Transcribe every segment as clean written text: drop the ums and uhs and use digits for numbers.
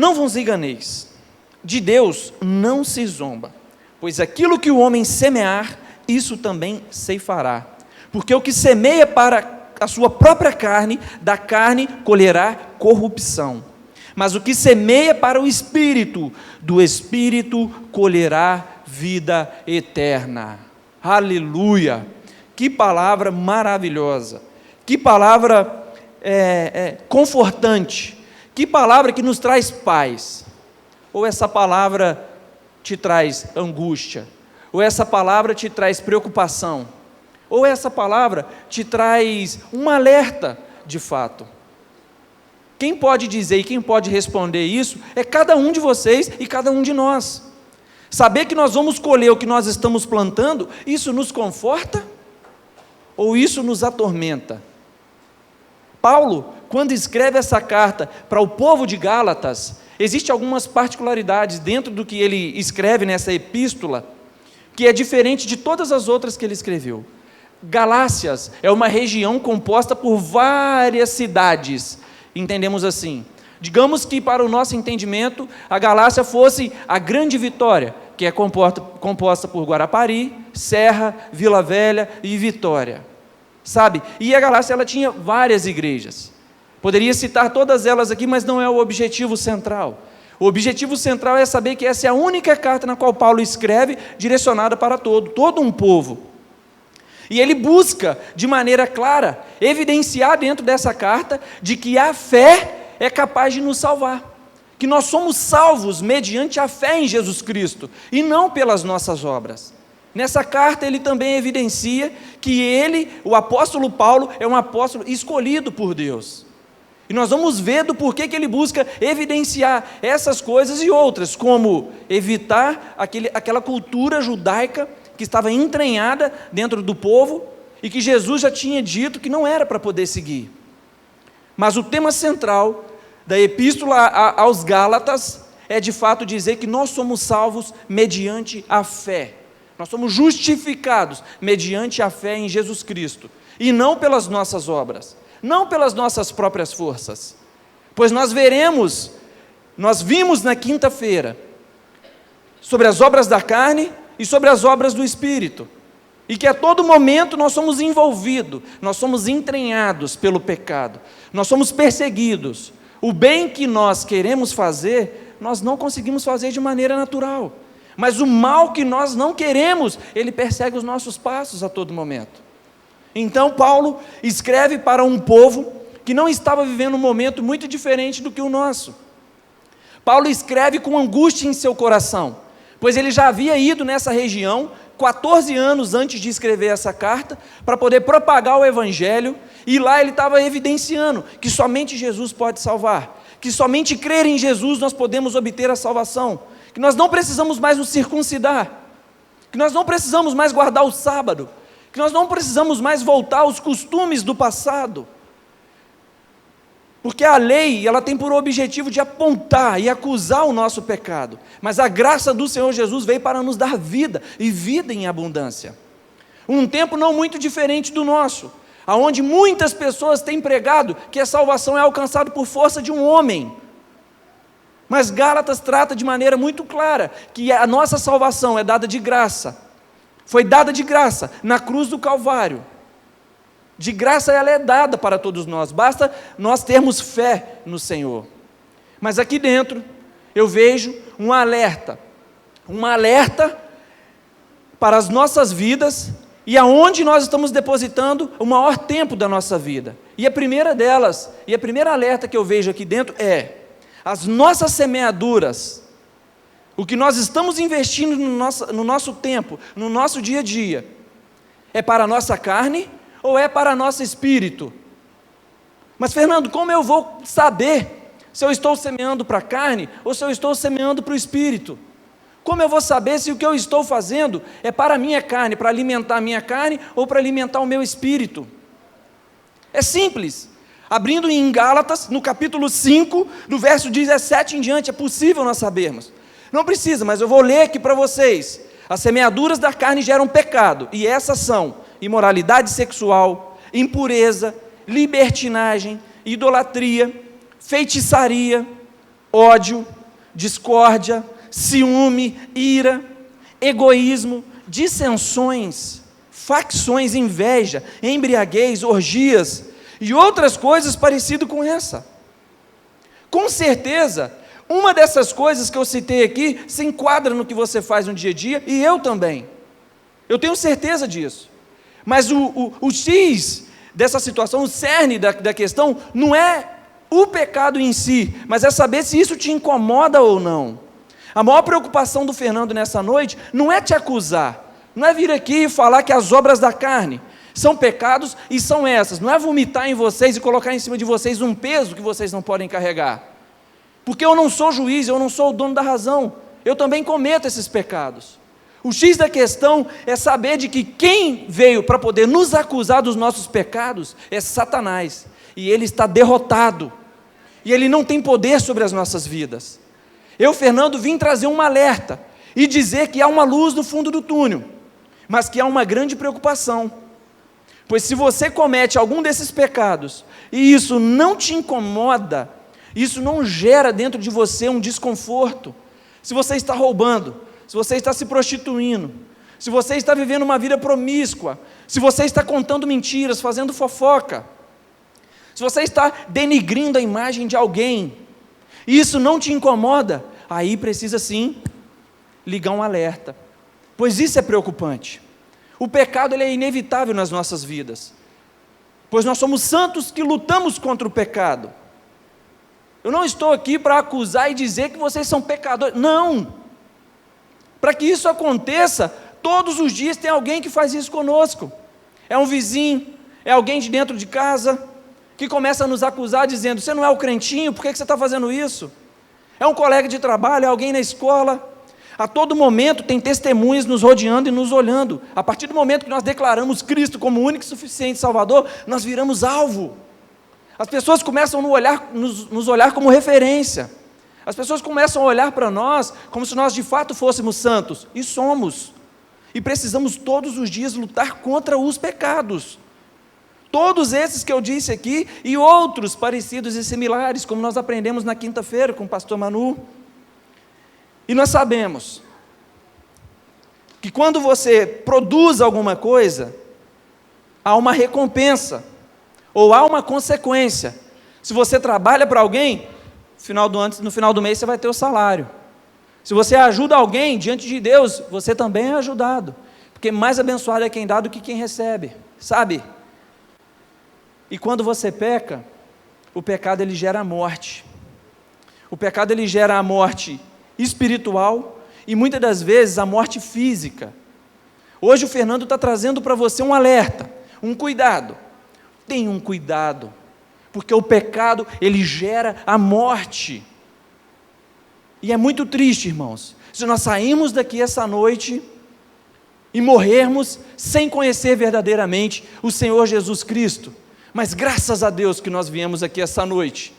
Não vos enganeis, de Deus não se zomba, pois aquilo que o homem semear, isso também ceifará. Porque o que semeia para a sua própria carne, da carne colherá corrupção. Mas o que semeia para o Espírito, do Espírito colherá vida eterna. Aleluia! Que palavra maravilhosa! Que palavra confortante! Que palavra que nos traz paz! Ou essa palavra te traz angústia? Ou essa palavra te traz preocupação? Ou essa palavra te traz um alerta de fato? Quem pode dizer e quem pode responder isso é cada um de vocês e cada um de nós. Saber que nós vamos colher o que nós estamos plantando, isso nos conforta ou isso nos atormenta? Paulo, quando escreve essa carta para o povo de Gálatas, existem algumas particularidades dentro do que ele escreve nessa epístola, que é diferente de todas as outras que ele escreveu. Galácias é uma região composta por várias cidades, entendemos assim. Digamos que para o nosso entendimento, a Galácia fosse a Grande Vitória, que é composta por Guarapari, Serra, Vila Velha e Vitória. Sabe? E a Galácia ela tinha várias igrejas. Poderia citar todas elas aqui, mas não é o objetivo central. O objetivo central é saber que essa é a única carta na qual Paulo escreve, direcionada para todo um povo. E ele busca, de maneira clara, evidenciar dentro dessa carta, de que a fé é capaz de nos salvar. Que nós somos salvos mediante a fé em Jesus Cristo, e não pelas nossas obras. Nessa carta ele também evidencia que ele, o apóstolo Paulo, é um apóstolo escolhido por Deus. E nós vamos ver do porquê que ele busca evidenciar essas coisas e outras, como evitar aquela cultura judaica que estava entranhada dentro do povo e que Jesus já tinha dito que não era para poder seguir. Mas o tema central da epístola aos Gálatas é de fato dizer que nós somos salvos mediante a fé. Nós somos justificados mediante a fé em Jesus Cristo, e não pelas nossas obras, não pelas nossas próprias forças. Pois nós vimos na quinta-feira, sobre as obras da carne e sobre as obras do Espírito, e que a todo momento nós somos envolvidos, nós somos entranhados pelo pecado, nós somos perseguidos. O bem que nós queremos fazer, nós não conseguimos fazer de maneira natural. Mas o mal que nós não queremos, ele persegue os nossos passos a todo momento. Então Paulo escreve para um povo que não estava vivendo um momento muito diferente do que o nosso. Paulo escreve com angústia em seu coração, pois ele já havia ido nessa região 14 anos antes de escrever essa carta, para poder propagar o Evangelho, e lá ele estava evidenciando que somente Jesus pode salvar, que somente crer em Jesus nós podemos obter a salvação, que nós não precisamos mais nos circuncidar, que nós não precisamos mais guardar o sábado, que nós não precisamos mais voltar aos costumes do passado, porque a lei, ela tem por objetivo de apontar e acusar o nosso pecado, mas a graça do Senhor Jesus veio para nos dar vida, e vida em abundância. Um tempo não muito diferente do nosso, aonde muitas pessoas têm pregado que a salvação é alcançada por força de um homem, mas Gálatas trata de maneira muito clara, que a nossa salvação é dada de graça, foi dada de graça na cruz do Calvário. De graça ela é dada para todos nós, basta nós termos fé no Senhor. Mas aqui dentro, eu vejo um alerta para as nossas vidas, e aonde nós estamos depositando o maior tempo da nossa vida. E a primeira delas, e a primeira alerta que eu vejo aqui dentro é, as nossas semeaduras, o que nós estamos investindo no nosso tempo, no nosso dia a dia, é para a nossa carne, ou é para nosso espírito? Mas Fernando, como eu vou saber se eu estou semeando para a carne ou se eu estou semeando para o espírito? Como eu vou saber se o que eu estou fazendo é para a minha carne, para alimentar a minha carne ou para alimentar o meu espírito? É simples. Abrindo em Gálatas, no capítulo 5, no verso 17 em diante, é possível nós sabermos. Não precisa, mas eu vou ler aqui para vocês. As semeaduras da carne geram pecado, e essas são imoralidade sexual, impureza, libertinagem, idolatria, feitiçaria, ódio, discórdia, ciúme, ira, egoísmo, dissensões, facções, inveja, embriaguez, orgias e outras coisas parecidas com essa. Com certeza, uma dessas coisas que eu citei aqui se enquadra no que você faz no dia a dia, e eu também. Eu tenho certeza disso. Mas o X dessa situação, o cerne da questão, não é o pecado em si, mas é saber se isso te incomoda ou não. A maior preocupação do Fernando nessa noite não é te acusar, não é vir aqui e falar que as obras da carne são pecados e são essas, não é vomitar em vocês e colocar em cima de vocês um peso que vocês não podem carregar. Porque eu não sou juiz, eu não sou o dono da razão, eu também cometo esses pecados. O X da questão é saber de que quem veio para poder nos acusar dos nossos pecados é Satanás, e ele está derrotado, e ele não tem poder sobre as nossas vidas. Eu, Fernando, vim trazer um alerta, e dizer que há uma luz no fundo do túnel, mas que há uma grande preocupação, pois se você comete algum desses pecados, e isso não te incomoda, isso não gera dentro de você um desconforto, se você está roubando, se você está se prostituindo, se você está vivendo uma vida promíscua, se você está contando mentiras, fazendo fofoca, se você está denigrindo a imagem de alguém, e isso não te incomoda, aí precisa sim ligar um alerta, pois isso é preocupante. O pecado ele é inevitável nas nossas vidas, pois nós somos santos que lutamos contra o pecado. Eu não estou aqui para acusar e dizer que vocês são pecadores, não. Para que isso aconteça, todos os dias tem alguém que faz isso conosco. É um vizinho, é alguém de dentro de casa, que começa a nos acusar dizendo, você não é o crentinho, por que você está fazendo isso? É um colega de trabalho, é alguém na escola. A todo momento tem testemunhas nos rodeando e nos olhando. A partir do momento que nós declaramos Cristo como único e suficiente Salvador, nós viramos alvo. As pessoas começam a nos olhar como referência. As pessoas começam a olhar para nós como se nós de fato fôssemos santos, e somos, e precisamos todos os dias lutar contra os pecados, todos esses que eu disse aqui, e outros parecidos e similares, como nós aprendemos na quinta-feira com o pastor Manu, e nós sabemos, que quando você produz alguma coisa, há uma recompensa, ou há uma consequência. Se você trabalha para alguém, no final do mês você vai ter o salário. Se você ajuda alguém diante de Deus, você também é ajudado, porque mais abençoado é quem dá do que quem recebe, sabe? E quando você peca, o pecado ele gera a morte. O pecado ele gera a morte espiritual e muitas das vezes a morte física. Hoje o Fernando está trazendo para você um alerta, um cuidado. Tenha um cuidado, porque o pecado, ele gera a morte, e é muito triste, irmãos, se nós sairmos daqui essa noite, e morrermos, sem conhecer verdadeiramente o Senhor Jesus Cristo, mas graças a Deus que nós viemos aqui essa noite,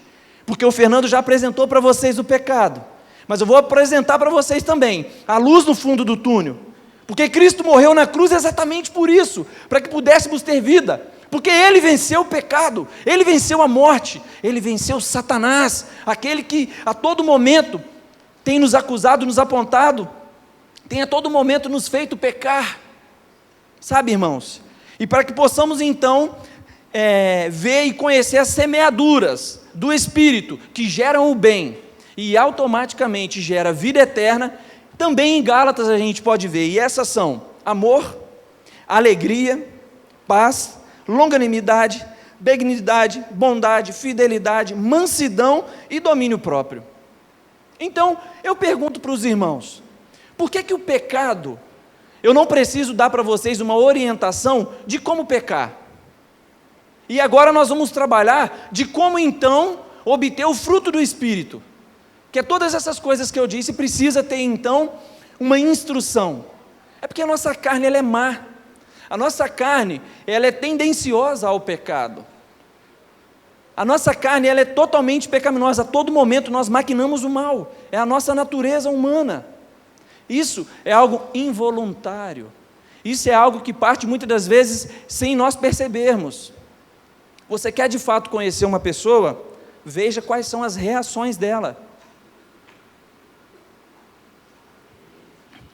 porque o Fernando já apresentou para vocês o pecado, mas eu vou apresentar para vocês também, a luz no fundo do túnel, porque Cristo morreu na cruz exatamente por isso, para que pudéssemos ter vida, porque Ele venceu o pecado, Ele venceu a morte, Ele venceu Satanás, aquele que a todo momento tem nos acusado, nos apontado, tem a todo momento nos feito pecar, sabe, irmãos? E para que possamos então ver e conhecer as semeaduras do Espírito, que geram o bem, e automaticamente gera vida eterna, também em Gálatas a gente pode ver, e essas são amor, alegria, paz, longanimidade, benignidade, bondade, fidelidade, mansidão e domínio próprio. Então, eu pergunto para os irmãos, por que o pecado, eu não preciso dar para vocês uma orientação de como pecar? E agora nós vamos trabalhar de como então obter o fruto do Espírito, que é todas essas coisas que eu disse, precisa ter então uma instrução. É porque a nossa carne ela é má. A nossa carne, ela é tendenciosa ao pecado. A nossa carne, ela é totalmente pecaminosa. A todo momento nós maquinamos o mal. É a nossa natureza humana. Isso é algo involuntário. Isso é algo que parte muitas das vezes sem nós percebermos. Você quer de fato conhecer uma pessoa? Veja quais são as reações dela.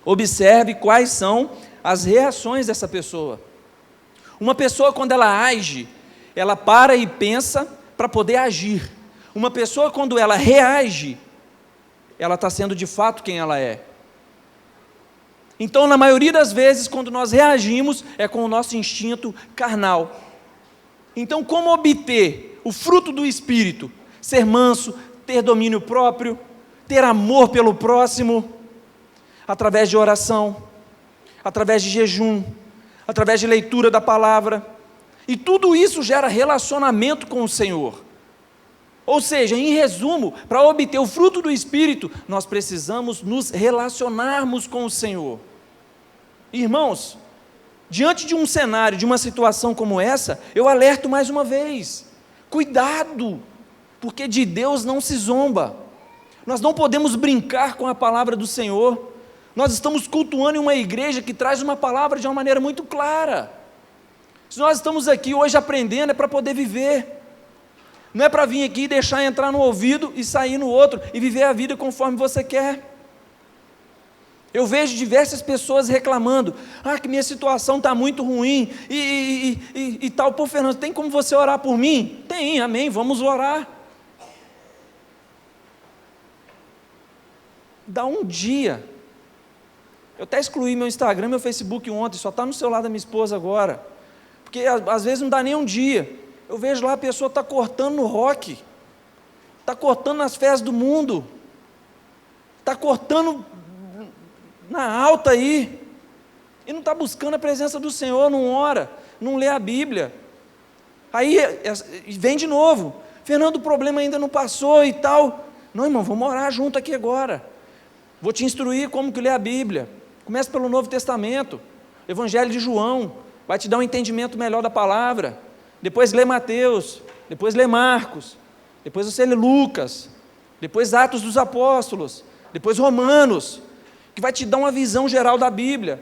Observe quais são as reações dessa pessoa. Uma pessoa, quando ela age, ela para e pensa para poder agir. Uma pessoa, quando ela reage, ela está sendo de fato quem ela é. Então, na maioria das vezes, quando nós reagimos, é com o nosso instinto carnal. Então, como obter o fruto do Espírito? Ser manso, ter domínio próprio, ter amor pelo próximo, através de oração, através de jejum, através de leitura da palavra. E tudo isso gera relacionamento com o Senhor. Ou seja, em resumo, para obter o fruto do Espírito, nós precisamos nos relacionarmos com o Senhor. Irmãos, diante de um cenário, de uma situação como essa, eu alerto mais uma vez: cuidado, porque de Deus não se zomba. Nós não podemos brincar com a palavra do Senhor. Nós estamos cultuando em uma igreja que traz uma palavra de uma maneira muito clara. Se nós estamos aqui hoje aprendendo, é para poder viver. Não é para vir aqui e deixar entrar no ouvido e sair no outro, e viver a vida conforme você quer. Eu vejo diversas pessoas reclamando: que minha situação está muito ruim, e tal. Pô, Fernando, tem como você orar por mim? Tem, amém, vamos orar. Dá um dia. Eu até excluí meu Instagram, meu Facebook ontem, só está no celular da minha esposa agora, porque às vezes não dá nem um dia. Eu vejo lá a pessoa está cortando no rock, está cortando nas festas do mundo, está cortando na alta aí, e não está buscando a presença do Senhor, não ora, não lê a Bíblia. Aí vem de novo: Fernando, o problema ainda não passou e tal. Não, irmão, vamos orar junto aqui agora. Vou te instruir como que lê a Bíblia. Começa pelo Novo Testamento, Evangelho de João, vai te dar um entendimento melhor da palavra. Depois lê Mateus, depois lê Marcos, depois você lê Lucas, depois Atos dos Apóstolos, depois Romanos, que vai te dar uma visão geral da Bíblia.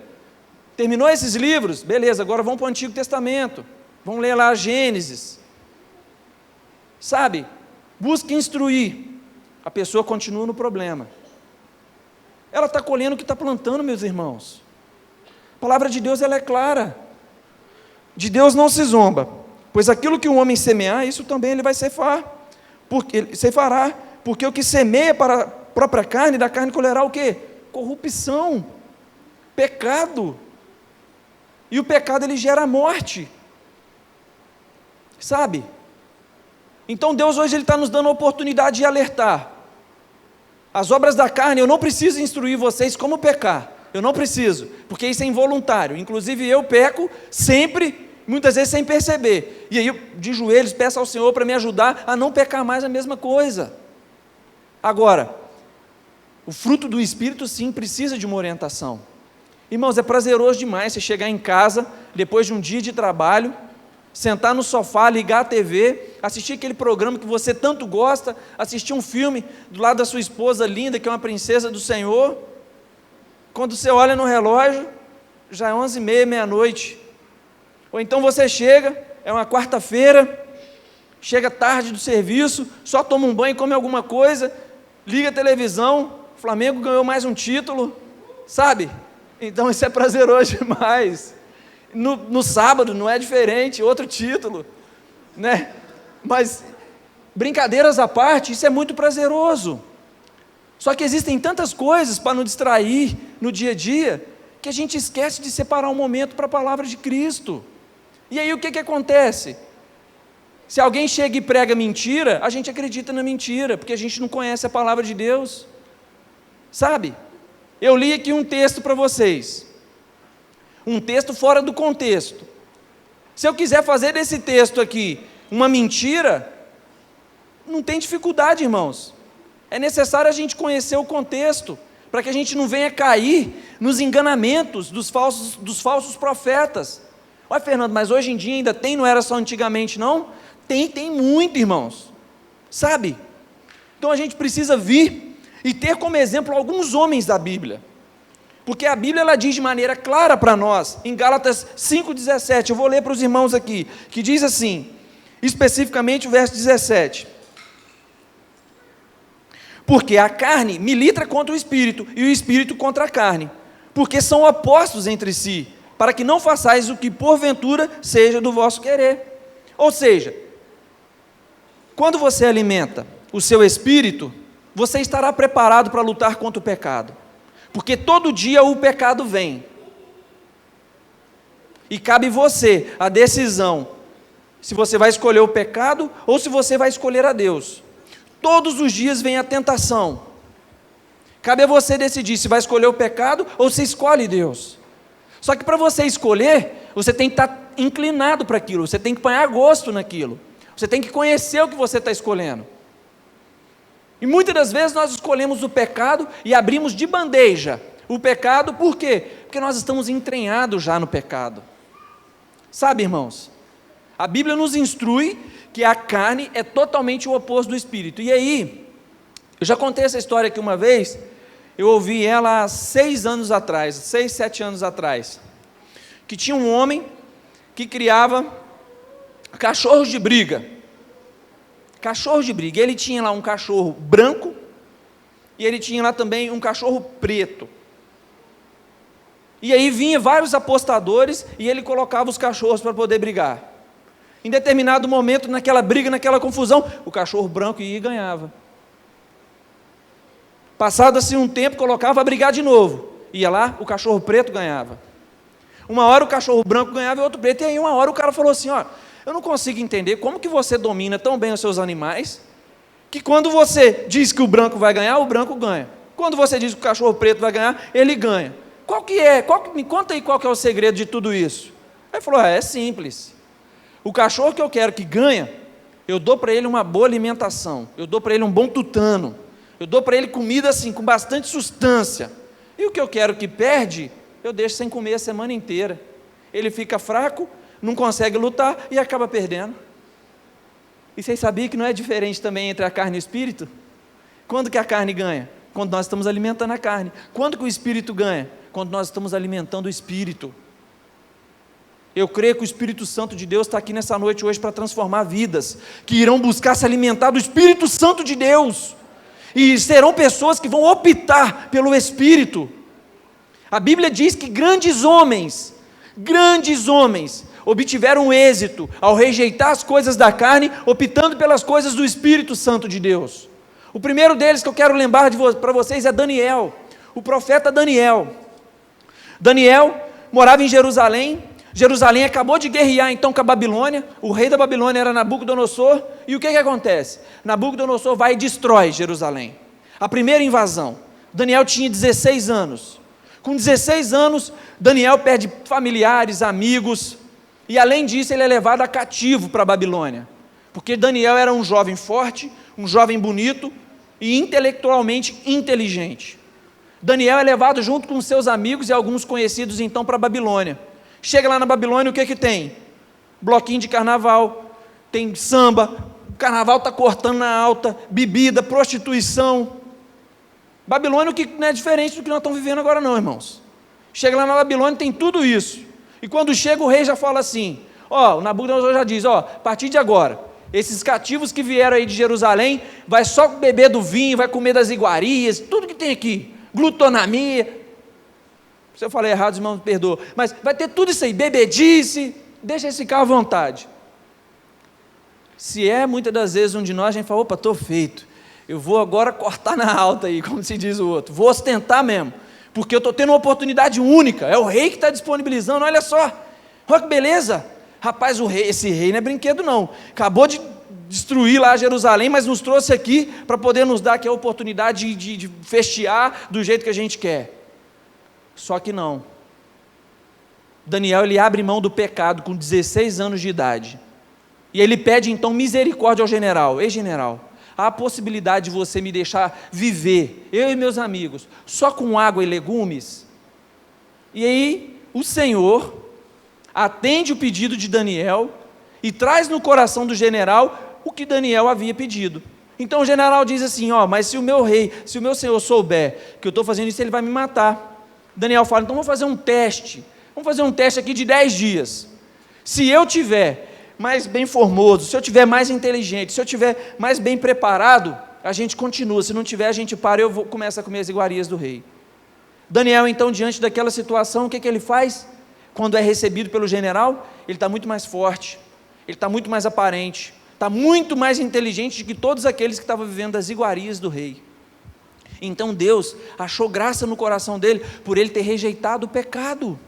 Terminou esses livros? Beleza, agora vamos para o Antigo Testamento, vamos ler lá Gênesis. Sabe, busque instruir, a pessoa continua no problema. Ela está colhendo o que está plantando, meus irmãos. A palavra de Deus, ela é clara. De Deus não se zomba, pois aquilo que o homem semear, isso também ele vai ceifar, porque ceifará, porque o que semeia para a própria carne, da carne colherá o quê? Corrupção, pecado. E o pecado, ele gera morte. Sabe? Então Deus hoje ele está nos dando a oportunidade de alertar. As obras da carne, eu não preciso instruir vocês como pecar, eu não preciso, porque isso é involuntário. Inclusive eu peco sempre, muitas vezes sem perceber, e aí eu, de joelhos, peço ao Senhor para me ajudar a não pecar mais a mesma coisa. Agora, o fruto do Espírito sim precisa de uma orientação. Irmãos, é prazeroso demais você chegar em casa, depois de um dia de trabalho, sentar no sofá, ligar a TV, assistir aquele programa que você tanto gosta, assistir um filme do lado da sua esposa linda, que é uma princesa do Senhor. Quando você olha no relógio, já é 11h30, meia-noite. Ou então você chega, é uma quarta-feira, chega tarde do serviço, só toma um banho, come alguma coisa, liga a televisão, o Flamengo ganhou mais um título, sabe? Então isso é prazeroso demais. No sábado não é diferente, outro título, né? Mas, brincadeiras à parte, isso é muito prazeroso. Só que existem tantas coisas para nos distrair no dia a dia, que a gente esquece de separar um momento para a palavra de Cristo. E aí o que acontece? Se alguém chega e prega mentira, a gente acredita na mentira, porque a gente não conhece a palavra de Deus. Sabe? Eu li aqui um texto para vocês. Um texto fora do contexto. Se eu quiser fazer desse texto aqui uma mentira, não tem dificuldade, irmãos. É necessário a gente conhecer o contexto, para que a gente não venha cair nos enganamentos dos falsos profetas. Olha, Fernando, mas hoje em dia ainda tem, não era só antigamente não? Tem muito, irmãos. Sabe? Então a gente precisa vir e ter como exemplo alguns homens da Bíblia. Porque a Bíblia ela diz de maneira clara para nós, em Gálatas 5,17, eu vou ler para os irmãos aqui, que diz assim, especificamente o verso 17: porque a carne milita contra o Espírito, e o Espírito contra a carne, porque são opostos entre si, para que não façais o que porventura seja do vosso querer. Ou seja, quando você alimenta o seu espírito, você estará preparado para lutar contra o pecado, porque todo dia o pecado vem, e cabe você a decisão, se você vai escolher o pecado, ou se você vai escolher a Deus. Todos os dias vem a tentação, cabe a você decidir se vai escolher o pecado, ou se escolhe Deus. Só que para você escolher, você tem que estar inclinado para aquilo, você tem que apanhar gosto naquilo, você tem que conhecer o que você está escolhendo. E muitas das vezes nós escolhemos o pecado e abrimos de bandeja o pecado, por quê? Porque nós estamos entranhados já no pecado. Sabe, irmãos, a Bíblia nos instrui que a carne é totalmente o oposto do espírito. E aí, eu já contei essa história aqui uma vez, eu ouvi ela há 6 anos atrás, 6, 7 anos atrás, que tinha um homem que criava cachorros de briga. Cachorros de briga. Ele tinha lá um cachorro branco e ele tinha lá também um cachorro preto. E aí vinha vários apostadores e ele colocava os cachorros para poder brigar. Em determinado momento, naquela briga, naquela confusão, o cachorro branco ia e ganhava. Passado assim um tempo, colocava a brigar de novo. Ia lá, o cachorro preto ganhava. Uma hora o cachorro branco ganhava e outro preto. E aí uma hora o cara falou assim, ó, eu não consigo entender como que você domina tão bem os seus animais, que quando você diz que o branco vai ganhar, o branco ganha. Quando você diz que o cachorro preto vai ganhar, ele ganha. Qual que é? Me conta aí qual que é o segredo de tudo isso. Aí ele falou, é simples. O cachorro que eu quero que ganha, eu dou para ele uma boa alimentação, eu dou para ele um bom tutano, eu dou para ele comida assim, com bastante sustância. E o que eu quero que perde, eu deixo sem comer a semana inteira. Ele fica fraco, não consegue lutar e acaba perdendo. E vocês sabiam que não é diferente também entre a carne e o espírito? Quando que a carne ganha? Quando nós estamos alimentando a carne. Quando que o espírito ganha? Quando nós estamos alimentando o espírito. Eu creio que o Espírito Santo de Deus está aqui nessa noite hoje para transformar vidas, que irão buscar se alimentar do Espírito Santo de Deus, e serão pessoas que vão optar pelo Espírito. A Bíblia diz que grandes homens, obtiveram êxito ao rejeitar as coisas da carne, optando pelas coisas do Espírito Santo de Deus. O primeiro deles que eu quero lembrar para vocês é Daniel, o profeta Daniel. Daniel morava em Jerusalém. Jerusalém acabou de guerrear então com a Babilônia, o rei da Babilônia era Nabucodonosor, e o que acontece? Nabucodonosor vai e destrói Jerusalém. A primeira invasão. Daniel tinha 16 anos. Com 16 anos, Daniel perde familiares, amigos, e além disso ele é levado a cativo para a Babilônia, porque Daniel era um jovem forte, um jovem bonito e intelectualmente inteligente. Daniel é levado junto com seus amigos e alguns conhecidos então para a Babilônia. Chega lá na Babilônia, o que tem? Bloquinho de carnaval, tem samba, o carnaval está cortando na alta, bebida, prostituição. Babilônia que não é diferente do que nós estamos vivendo agora não, irmãos. Chega lá na Babilônia, tem tudo isso. E quando chega o rei já fala assim, o Nabucodonosor já diz, a partir de agora, esses cativos que vieram aí de Jerusalém, vai só beber do vinho, vai comer das iguarias, tudo que tem aqui, glutonaria. Se eu falei errado, os irmãos me perdoam, mas vai ter tudo isso aí, bebedice, deixa eles ficar à vontade. Se muitas das vezes um de nós, a gente fala, estou feito, eu vou agora cortar na alta aí, como se diz o outro, vou ostentar mesmo, porque eu estou tendo uma oportunidade única, é o rei que está disponibilizando, olha só, olha que beleza, rapaz, esse rei não é brinquedo não, acabou de destruir lá Jerusalém, mas nos trouxe aqui, para poder nos dar aqui a oportunidade de festear do jeito que a gente quer. Só que não. Daniel, ele abre mão do pecado com 16 anos de idade. E ele pede então misericórdia ao general. Ei, general, há a possibilidade de você me deixar viver, eu e meus amigos, só com água e legumes? E aí, o Senhor atende o pedido de Daniel e traz no coração do general o que Daniel havia pedido. Então o general diz assim, mas se o meu rei, se o meu senhor souber que eu estou fazendo isso, ele vai me matar. Daniel fala, então vamos fazer um teste aqui de 10 dias, se eu tiver mais bem formoso, se eu tiver mais inteligente, se eu tiver mais bem preparado, a gente continua, se não tiver a gente para, eu vou começar a comer as iguarias do rei. Daniel, então, diante daquela situação, o que ele faz? Quando é recebido pelo general, ele está muito mais forte, ele está muito mais aparente, está muito mais inteligente do que todos aqueles que estavam vivendo as iguarias do rei. Então Deus achou graça no coração dele, por ele ter rejeitado o pecado.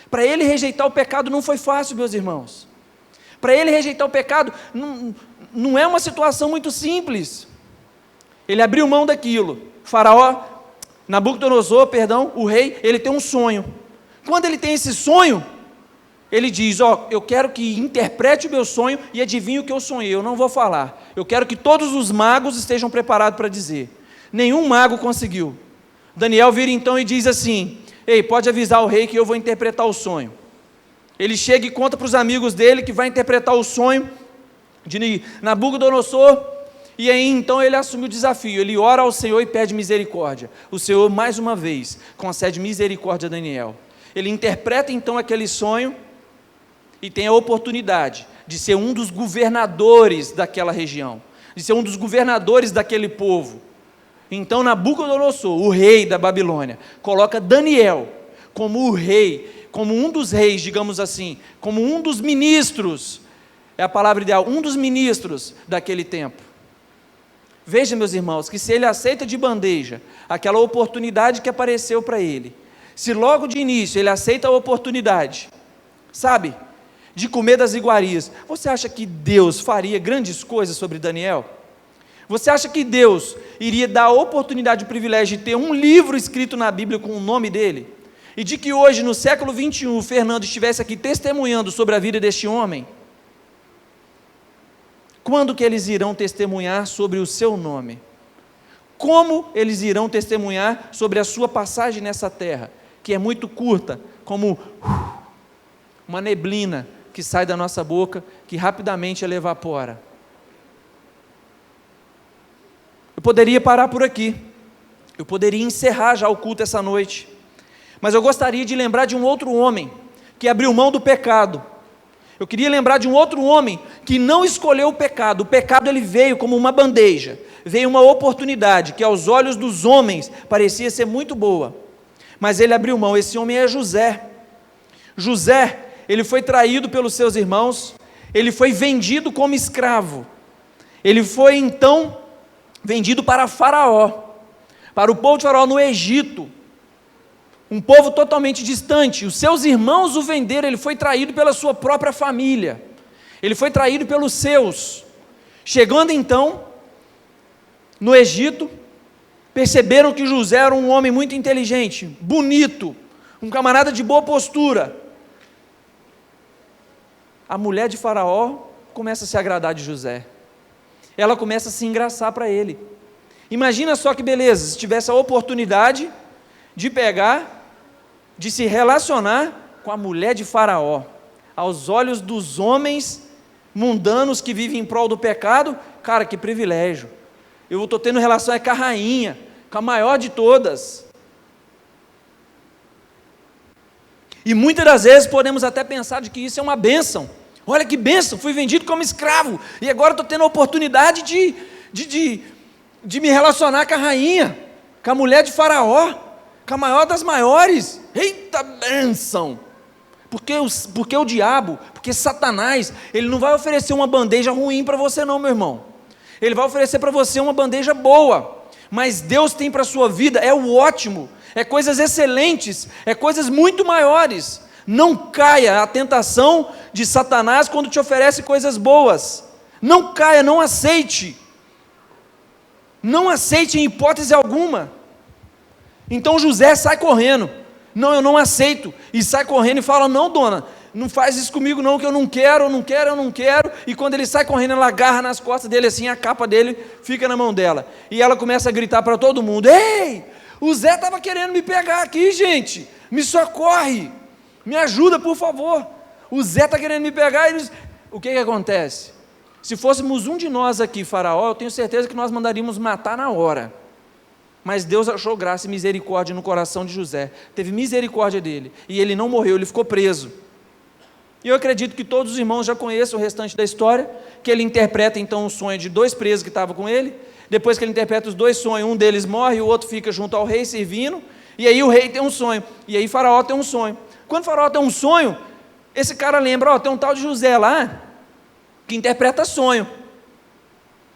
Para ele rejeitar o pecado não foi fácil, meus irmãos. Para ele rejeitar o pecado não é uma situação muito simples. Ele abriu mão daquilo. Faraó, Nabucodonosor, o rei, ele tem um sonho. Quando ele tem esse sonho, ele diz, eu quero que interprete o meu sonho e adivinhe o que eu sonhei, eu não vou falar. Eu quero que todos os magos estejam preparados para dizer. Nenhum mago conseguiu. Daniel vira então e diz assim, ei, pode avisar o rei que eu vou interpretar o sonho. Ele chega e conta para os amigos dele que vai interpretar o sonho de Nabucodonosor, e aí então ele assume o desafio, ele ora ao Senhor e pede misericórdia. O Senhor mais uma vez concede misericórdia a Daniel. Ele interpreta então aquele sonho e tem a oportunidade de ser um dos governadores daquela região, de ser um dos governadores daquele povo. Então Nabucodonosor, o rei da Babilônia, coloca Daniel como o rei, como um dos reis, digamos assim, como um dos ministros, é a palavra ideal, um dos ministros daquele tempo. Veja, meus irmãos, que se ele aceita de bandeja aquela oportunidade que apareceu para ele, se logo de início ele aceita a oportunidade, sabe, de comer das iguarias, você acha que Deus faria grandes coisas sobre Daniel? Você acha que Deus iria dar a oportunidade, o privilégio de ter um livro escrito na Bíblia com o nome dele? E de que hoje, no século 21, o Fernando estivesse aqui testemunhando sobre a vida deste homem? Quando que eles irão testemunhar sobre o seu nome? Como eles irão testemunhar sobre a sua passagem nessa terra, que é muito curta, como uma neblina que sai da nossa boca, que rapidamente ela evapora? Eu poderia parar por aqui, eu poderia encerrar já o culto essa noite, mas eu gostaria de lembrar de um outro homem, que abriu mão do pecado. Eu queria lembrar de um outro homem, que não escolheu o pecado ele veio como uma bandeja, veio uma oportunidade, que aos olhos dos homens, parecia ser muito boa, mas ele abriu mão. Esse homem é José. José, ele foi traído pelos seus irmãos, ele foi vendido como escravo, ele foi então vendido para Faraó, para o povo de Faraó no Egito, um povo totalmente distante. Os seus irmãos o venderam, ele foi traído pela sua própria família, ele foi traído pelos seus. Chegando então no Egito, perceberam que José era um homem muito inteligente, bonito, um camarada de boa postura. A mulher de Faraó começa a se agradar de José, ela começa a se engraçar para ele. Imagina só que beleza, se tivesse a oportunidade de pegar, de se relacionar com a mulher de Faraó, aos olhos dos homens mundanos que vivem em prol do pecado, cara, que privilégio, eu estou tendo relação com a rainha, com a maior de todas. E muitas das vezes podemos até pensar de que isso é uma bênção. Olha que bênção, fui vendido como escravo, e agora estou tendo a oportunidade de me relacionar com a rainha, com a mulher de Faraó, com a maior das maiores. Eita bênção! Porque o diabo, porque Satanás, ele não vai oferecer uma bandeja ruim para você não, meu irmão. Ele vai oferecer para você uma bandeja boa, mas Deus tem para a sua vida, é o ótimo, é coisas excelentes, é coisas muito maiores. Não caia a tentação de Satanás quando te oferece coisas boas. Não caia, não aceite. Não aceite em hipótese alguma. Então José sai correndo. Não, eu não aceito. E sai correndo e fala, não, dona, não faz isso comigo não, que eu não quero, eu não quero, eu não quero. E quando ele sai correndo, ela agarra nas costas dele assim, a capa dele fica na mão dela. E ela começa a gritar para todo mundo, ei, o Zé estava querendo me pegar aqui, gente. Me socorre. Me ajuda, por favor. O Zé está querendo me pegar. O que acontece? Se fôssemos um de nós aqui, Faraó, eu tenho certeza que nós mandaríamos matar na hora. Mas Deus achou graça e misericórdia no coração de José. Teve misericórdia dele. E ele não morreu, ele ficou preso. E eu acredito que todos os irmãos já conheçam o restante da história, que ele interpreta então o sonho de dois presos que estavam com ele. Depois que ele interpreta os dois sonhos, um deles morre e o outro fica junto ao rei servindo. E aí o rei tem um sonho, e aí Faraó tem um sonho. Quando Faraó tem um sonho, esse cara lembra, tem um tal de José lá, que interpreta sonho.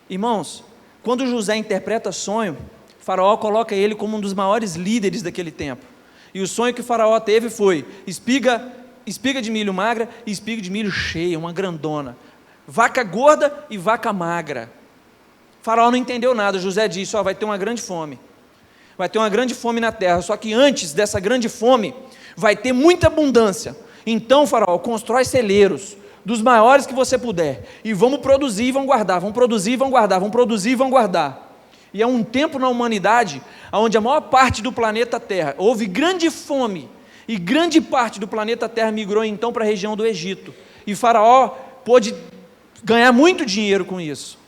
Irmãos, quando José interpreta sonho, Faraó coloca ele como um dos maiores líderes daquele tempo. E o sonho que Faraó teve foi espiga de milho magra e espiga de milho cheia, uma grandona. Vaca gorda e vaca magra. Faraó não entendeu nada. José disse, vai ter uma grande fome. Vai ter uma grande fome na terra, só que antes dessa grande fome, vai ter muita abundância. Então, Faraó, constrói celeiros, dos maiores que você puder, e vamos produzir e vão guardar, vamos produzir e vão guardar, vamos produzir e vão guardar. E é um tempo na humanidade, onde a maior parte do planeta Terra, houve grande fome, e grande parte do planeta Terra migrou então para a região do Egito. E Faraó pôde ganhar muito dinheiro com isso.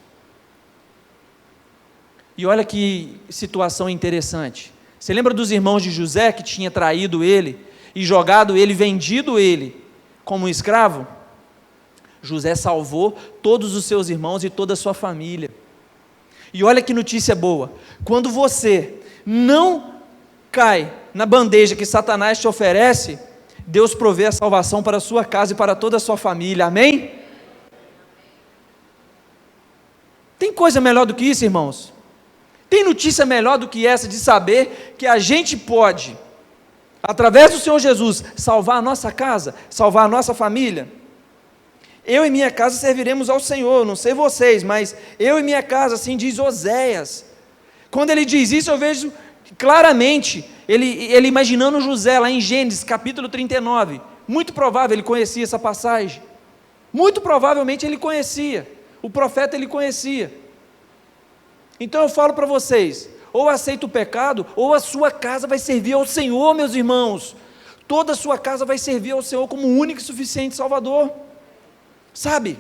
E olha que situação interessante. Você lembra dos irmãos de José que tinha traído ele e jogado ele, vendido ele como um escravo? José salvou todos os seus irmãos e toda a sua família. E olha que notícia boa. Quando você não cai na bandeja que Satanás te oferece, Deus provê a salvação para a sua casa e para toda a sua família. Amém? Tem coisa melhor do que isso, irmãos? Tem notícia melhor do que essa de saber que a gente pode, através do Senhor Jesus, salvar a nossa casa, salvar a nossa família? Eu e minha casa serviremos ao Senhor, não sei vocês, mas eu e minha casa, assim diz Oséias. Quando ele diz isso, eu vejo claramente, ele imaginando José lá em Gênesis, capítulo 39, muito provável ele conhecia essa passagem, muito provavelmente ele conhecia, o profeta ele conhecia. Então eu falo para vocês, ou aceita o pecado, ou a sua casa vai servir ao Senhor, meus irmãos. Toda a sua casa vai servir ao Senhor como o único e suficiente Salvador. Sabe?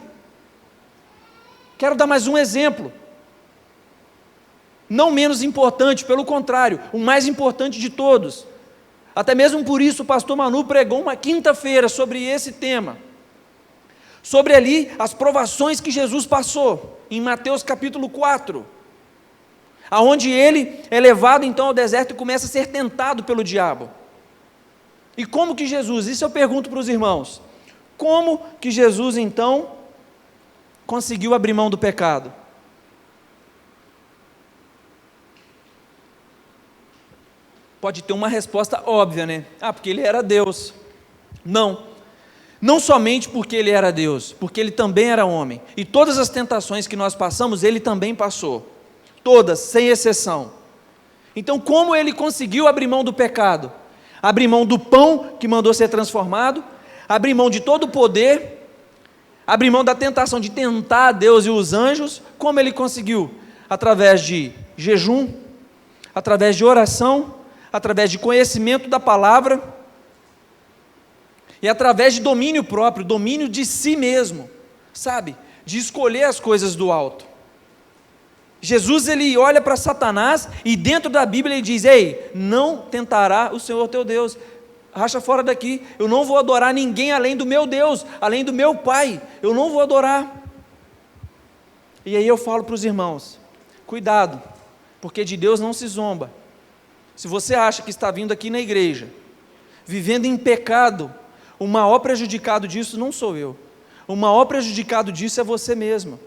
Quero dar mais um exemplo. Não menos importante, pelo contrário, o mais importante de todos. Até mesmo por isso o pastor Manu pregou uma quinta-feira sobre esse tema. Sobre ali as provações que Jesus passou, em Mateus capítulo 4. Aonde ele é levado então ao deserto e começa a ser tentado pelo diabo. E como que Jesus, isso eu pergunto para os irmãos, como que Jesus então conseguiu abrir mão do pecado? Pode ter uma resposta óbvia, né? Porque ele era Deus. Não somente porque ele era Deus, porque ele também era homem. E todas as tentações que nós passamos, ele também passou. Todas, sem exceção. Então, como ele conseguiu abrir mão do pecado? Abrir mão do pão que mandou ser transformado, abrir mão de todo o poder, abrir mão da tentação de tentar Deus e os anjos. Como ele conseguiu? Através de jejum, através de oração, através de conhecimento da palavra e através de domínio próprio, domínio de si mesmo, sabe? De escolher as coisas do alto. Jesus ele olha para Satanás e dentro da Bíblia ele diz, ei, não tentará o Senhor teu Deus, racha fora daqui, eu não vou adorar ninguém além do meu Deus, além do meu Pai, eu não vou adorar. E aí eu falo para os irmãos, cuidado, porque de Deus não se zomba. Se você acha que está vindo aqui na igreja, vivendo em pecado, o maior prejudicado disso não sou eu, o maior prejudicado disso é você mesmo.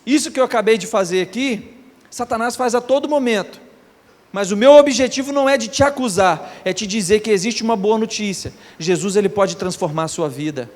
Isso que eu acabei de fazer aqui, Satanás faz a todo momento, mas o meu objetivo não é de te acusar, é te dizer que existe uma boa notícia, Jesus ele pode transformar a sua vida.